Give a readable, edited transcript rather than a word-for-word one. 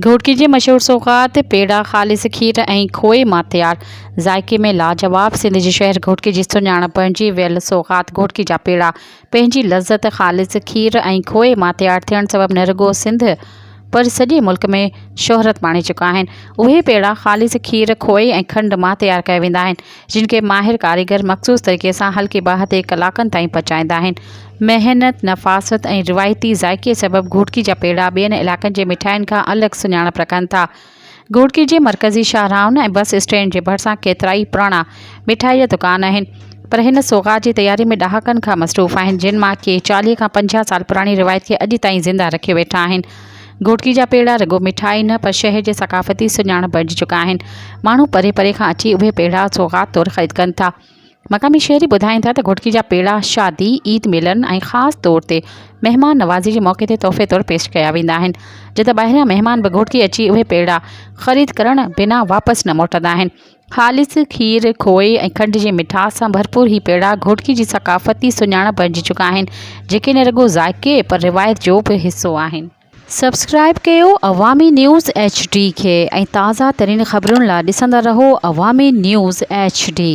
घोटकी जे मशहूर सौगात पेड़ा ख़ालिस खीर ऐं खोए मां तैयार। ज़ाइके में लाजवाब। सिंध जे शहर घोटकी जी सुञाणप बणिजी वियल सौगात घोटकी जा पेड़ा पंहिंजी लज़्ज़त ख़ालिस खीर ऐं खोए मां तैयार थियण सबबि न रुॻो सिंध पर सॼे मुल्क में शोहरत पाणे चुका आहिनि। उहे पेड़ा ख़ालिस खीर खोए ऐं खंड मां तैयार कया वेंदा आहिनि, जिन खे माहिर कारीगर मख़सूस तरीक़े सां हल्के बाहि ते कलाकनि ताईं पचाईंदा आहिनि। महिनत, नफ़ासत ऐं रिवायती ज़ाइके सबबि घोटकी जा पेड़ा ॿियनि इलाइक़नि जे मिठाइनि खां अलॻि सुञाणप रखनि था। घोटकी जे मरकज़ी शाहराउन ऐं बस स्टैंड जे भरिसां केतिरा ई पुराणा मिठाई जा दुकान आहिनि, पर हिन सौगात जी तयारी में ॾहाकनि खां मसरूफ़ आहिनि, जिन मां के 40 खां 50 साल पुराणी रिवायत खे अॼु ताईं ज़िंदा रखे वेठा आहिनि। घोटकी जा पेड़ा रुॻो मिठाई न पर शहर जे सक़ाफ़ती सुञाणप बणिजी चुका आहिनि। माण्हू परे परे खां अची उहे पेड़ा सौगात तौरु ख़रीद कनि था। मक़ामी शहरी ॿुधाइनि था त घोटकी जा पेड़ा शादी, ईद मिलन ऐं ख़ासि तौर ते महिमान नवाज़ी जे मौक़े ते तोहफ़े तौरु पेश कया वेंदा आहिनि, जो त ॿाहिरियां महिमान बि घोटकी अची उहे पेड़ा ख़रीद करण बिना वापसि न मोटंदा आहिनि। ख़ालिस खीर, खोए ऐं खंड जे मिठास सां भरपूर ही पेड़ा घोटकी जी सक़ाफ़ती सुञाणप बणिजी चुका आहिनि, जेके न रुॻो ज़ाइके पर रिवायत जो बि हिसो आहिनि। सब्सक्राइब कयो अवामी न्यूज़ HD खे ऐं ताज़ा तरीन ख़बरुनि लाइ ॾिसंदा रहो अवामी न्यूज़ HD।